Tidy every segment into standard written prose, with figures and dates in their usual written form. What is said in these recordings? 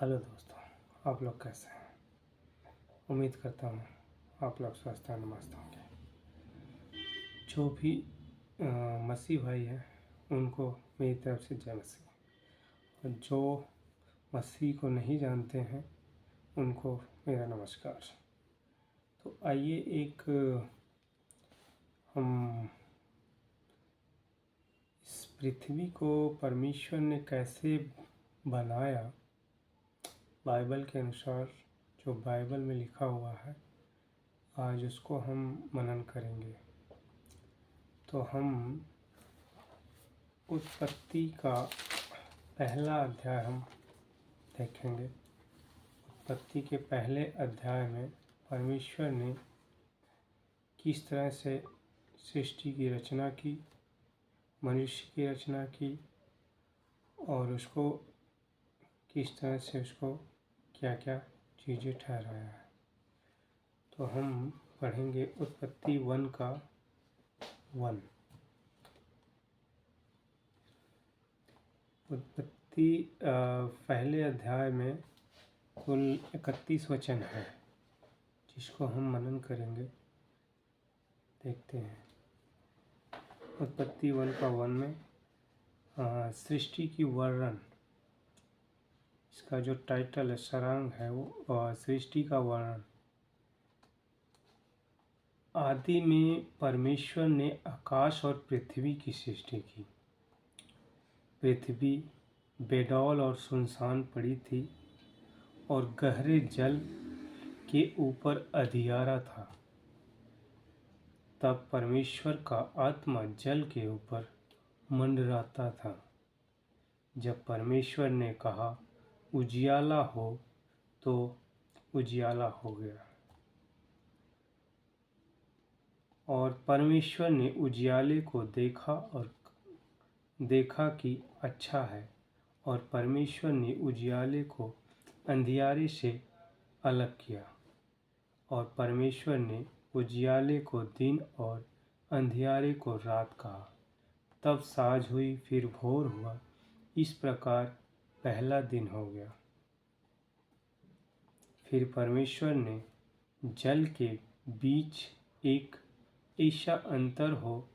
Hello दोस्तों, आप लोग कैसे हैं? उम्मीद करता हूँ आप लोग स्वस्थ हैं, मस्त होंगे। जो भी मसीह भाई हैं उनको मेरी तरफ से जय मसीह, और जो मसीह को नहीं जानते हैं उनको मेरा नमस्कार। तो आइए एक हम इस पृथ्वी को परमेश्वर ने कैसे बनाया, बाइबल के अनुसार जो बाइबल में लिखा हुआ है, आज उसको हम मनन करेंगे। तो हम उत्पत्ति का पहला अध्याय हम देखेंगे। उत्पत्ति के पहले अध्याय में परमेश्वर ने किस तरह से सृष्टि की रचना की, मनुष्य की रचना की, और उसको किस तरह से उसको क्या क्या चीज़ें ठहराया है। तो हम पढ़ेंगे उत्पत्ति 1 का 1। उत्पत्ति पहले अध्याय में कुल 31 वचन है, जिसको हम मनन करेंगे। देखते हैं उत्पत्ति 1 का 1 में सृष्टि की वर्णन, इसका जो टाइटल है, सारांश है वो सृष्टि का वर्णन। आदि में परमेश्वर ने आकाश और पृथ्वी की सृष्टि की। पृथ्वी बेडौल और सुनसान पड़ी थी और गहरे जल के ऊपर अंधियारा था। तब परमेश्वर का आत्मा जल के ऊपर मंडराता था। जब परमेश्वर ने कहा उजियाला हो, तो उजियाला हो गया। और परमेश्वर ने उजियाले को देखा और देखा कि अच्छा है। और परमेश्वर ने उजियाले को अंधियारे से अलग किया। और परमेश्वर ने उजियाले को दिन और अंधियारे को रात कहा। तब साँझ हुई, फिर भोर हुआ। इस प्रकार पहला दिन हो गया। फिर परमेश्वर ने जल के बीच एक ऐसा अंतर हो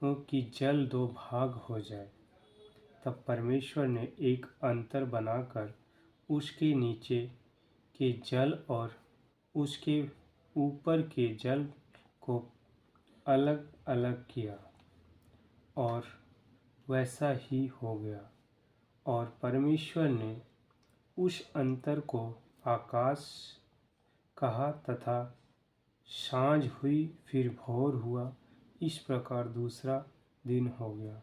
कि जल दो भाग हो जाए। तब परमेश्वर ने एक अंतर बनाकर उसके नीचे के जल और उसके ऊपर के जल को अलग अलग किया, और वैसा ही हो गया। और परमेश्वर ने उस अंतर को आकाश कहा, तथा साँझ हुई, फिर भोर हुआ। इस प्रकार दूसरा दिन हो गया।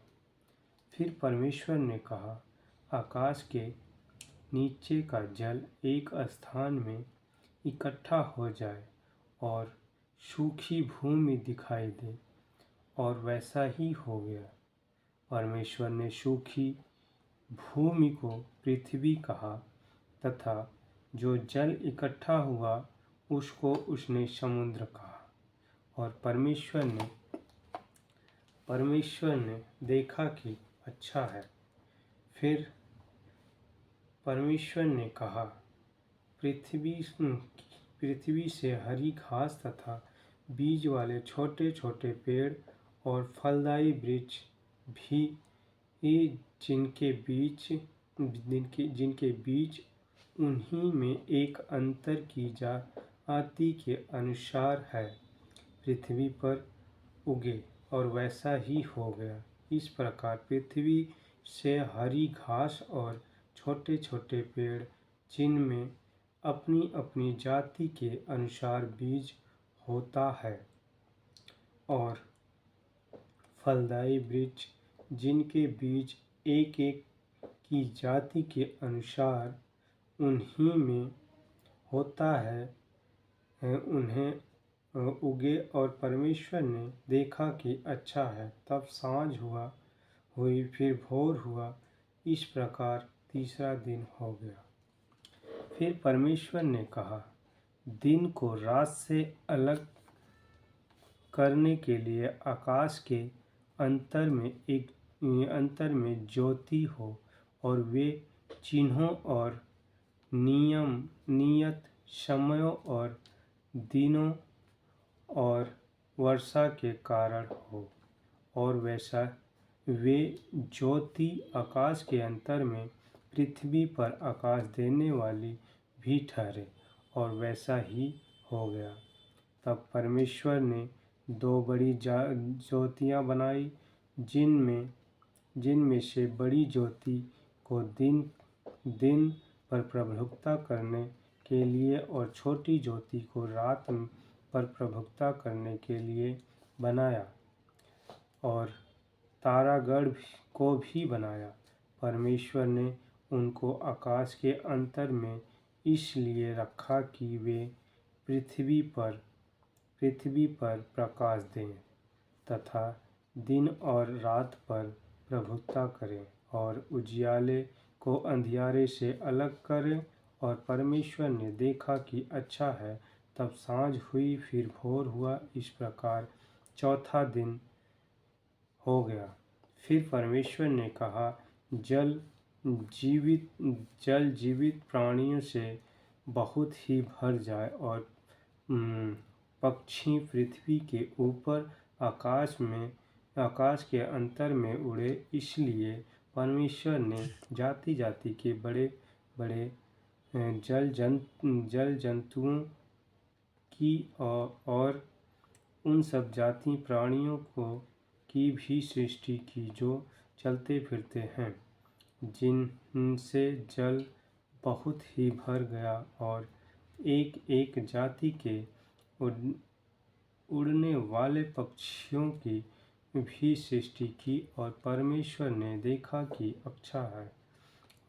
फिर परमेश्वर ने कहा, आकाश के नीचे का जल एक स्थान में इकट्ठा हो जाए और सूखी भूमि दिखाई दे, और वैसा ही हो गया। परमेश्वर ने सूखी भूमि को पृथ्वी कहा, तथा जो जल इकट्ठा हुआ उसको उसने समुद्र कहा। और परमेश्वर ने देखा कि अच्छा है। फिर परमेश्वर ने कहा, पृथ्वी से हरी घास तथा बीज वाले छोटे छोटे पेड़ और फलदायी वृक्ष भी, जिनके बीच उन्हीं में एक अंतर की जाति के अनुसार है, पृथ्वी पर उगे। और वैसा ही हो गया। इस प्रकार पृथ्वी से हरी घास और छोटे छोटे पेड़, जिनमें अपनी अपनी जाति के अनुसार बीज होता है, और फलदायी वृक्ष, जिनके बीज एक एक की जाति के अनुसार उन्हीं में होता है, उन्हें उगे। और परमेश्वर ने देखा कि अच्छा है। तब साँझ हुई, फिर भोर हुआ। इस प्रकार तीसरा दिन हो गया। फिर परमेश्वर ने कहा, दिन को रात से अलग करने के लिए आकाश के अंतर में ज्योति हो, और वे चिन्हों और नियत समयों और दिनों और वर्षा के कारण हो, और वैसा वे ज्योति आकाश के अंतर में पृथ्वी पर आकाश देने वाली भी ठहरे, और वैसा ही हो गया। तब परमेश्वर ने दो बड़ी ज्योतियाँ बनाई, जिनमें से बड़ी ज्योति को दिन पर प्रभुता करने के लिए और छोटी ज्योति को रात पर प्रभुता करने के लिए बनाया, और तारागण को भी बनाया। परमेश्वर ने उनको आकाश के अंतर में इसलिए रखा कि वे पृथ्वी पर प्रकाश दें तथा दिन और रात पर प्रभुता करें, और उजियाले को अंधियारे से अलग करें। और परमेश्वर ने देखा कि अच्छा है। तब सांझ हुई, फिर भोर हुआ, इस प्रकार चौथा दिन हो गया। फिर परमेश्वर ने कहा, जल जीवित प्राणियों से बहुत ही भर जाए, और पक्षी पृथ्वी के ऊपर आकाश के अंतर में उड़े। इसलिए परमेश्वर ने जाति जाति के बड़े बड़े जल जंतुओं की और उन सब जाति प्राणियों की भी सृष्टि की जो चलते फिरते हैं, जिनसे जल बहुत ही भर गया, और एक एक जाति के उड़ने वाले पक्षियों की भी सृष्टि की। और परमेश्वर ने देखा कि अच्छा है।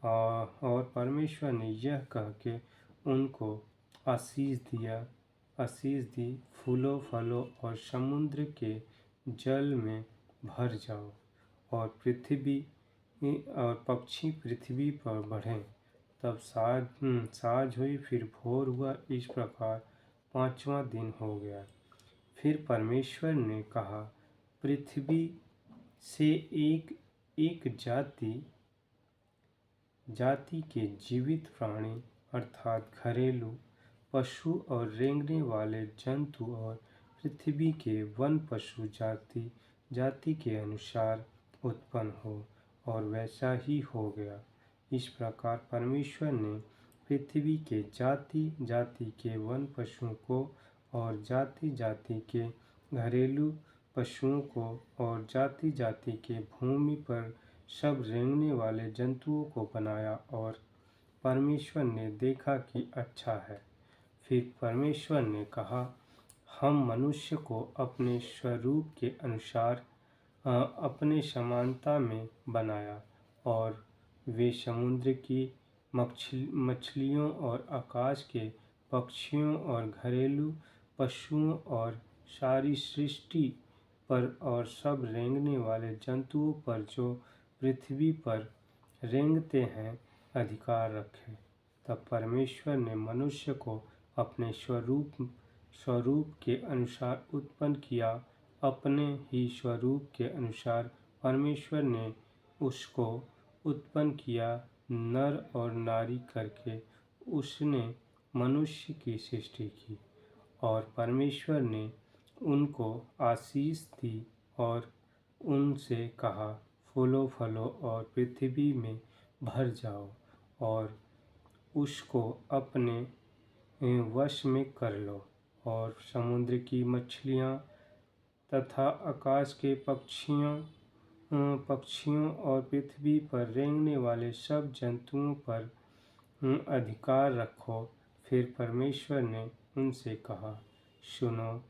और परमेश्वर ने यह कह के उनको आशीष दी, फूलों फलों और समुद्र के जल में भर जाओ, और पक्षी पृथ्वी पर बढ़ें। तब साँझ हुई, फिर भोर हुआ, इस प्रकार पांचवा दिन हो गया। फिर परमेश्वर ने कहा, पृथ्वी से एक एक जाति के जीवित प्राणी अर्थात घरेलू पशु और रेंगने वाले जंतु और पृथ्वी के वन पशु जाति के अनुसार उत्पन्न हो, और वैसा ही हो गया। इस प्रकार परमेश्वर ने पृथ्वी के जाति जाति के वन पशुओं को और जाति जाति के घरेलू पशुओं को और जाति जाति के भूमि पर सब रेंगने वाले जंतुओं को बनाया, और परमेश्वर ने देखा कि अच्छा है। फिर परमेश्वर ने कहा, हम मनुष्य को अपने स्वरूप के अनुसार अपने समानता में बनाया, और वे समुद्र की मछलियों और आकाश के पक्षियों और घरेलू पशुओं और सारी सृष्टि पर और सब रेंगने वाले जंतुओं पर जो पृथ्वी पर रेंगते हैं अधिकार रखें। तब परमेश्वर ने मनुष्य को अपने स्वरूप के अनुसार उत्पन्न किया। अपने ही स्वरूप के अनुसार परमेश्वर ने उसको उत्पन्न किया, नर और नारी करके उसने मनुष्य की सृष्टि की। और परमेश्वर ने उनको आशीष दी और उनसे कहा, फूलो फलो और पृथ्वी में भर जाओ, और उसको अपने वश में कर लो, और समुद्र की मछलियाँ तथा आकाश के पक्षियों और पृथ्वी पर रेंगने वाले सब जंतुओं पर अधिकार रखो। फिर परमेश्वर ने उनसे कहा, सुनो,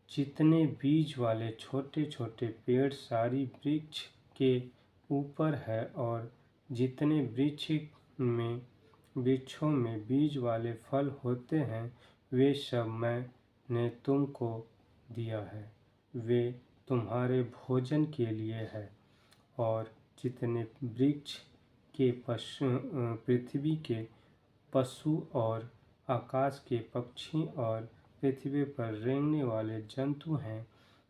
जितने बीज वाले छोटे छोटे पेड़ सारी वृक्ष के ऊपर है, और जितने वृक्षों में बीज वाले फल होते हैं, वे सब मैंने तुमको दिया है, वे तुम्हारे भोजन के लिए है। और जितने वृक्ष के पृथ्वी के पशु और आकाश के पक्षी और पृथ्वी पर रेंगने वाले जंतु हैं,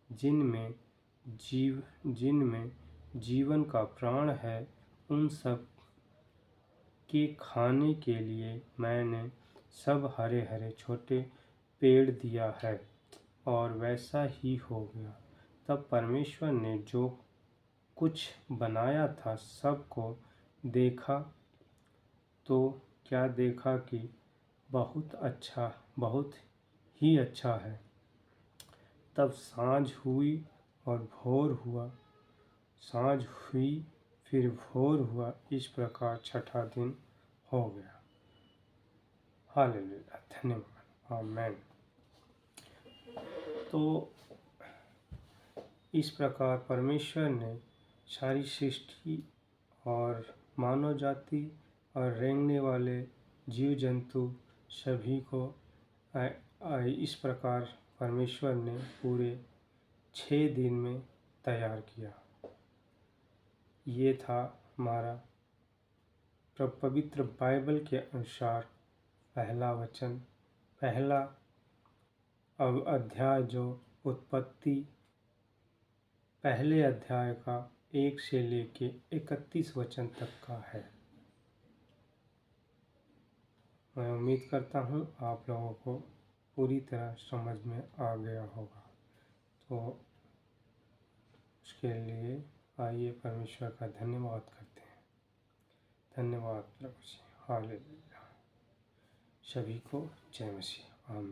जिनमें जीवन का प्राण है, के खाने के लिए मैंने सब हरे हरे छोटे पेड़ दिया है और वैसा ही हो गया। तब परमेश्वर ने जो कुछ बनाया था सबको देखा तो क्या देखा कि बहुत ही अच्छा है। तब सांझ हुई और भोर हुआ, सांझ हुई फिर भोर हुआ, इस प्रकार छठा दिन हो गया। हालेलुया, धन्यवाद, आमेन। तो इस प्रकार परमेश्वर ने सारी सृष्टि और मानव जाति और रेंगने वाले जीव जंतु सभी को इस प्रकार परमेश्वर ने पूरे 6 दिन में तैयार किया। ये था हमारा पवित्र बाइबल के अनुसार पहला वचन, पहला अध्याय जो उत्पत्ति पहले अध्याय का 1 से लेके 31 वचन तक का है। मैं उम्मीद करता हूँ आप लोगों को पूरी तरह समझ में आ गया होगा। तो उसके लिए आइए परमेश्वर का धन्यवाद करते हैं। धन्यवाद प्रभु जी, हालेलुया। सभी को जय मसीह, आमीन।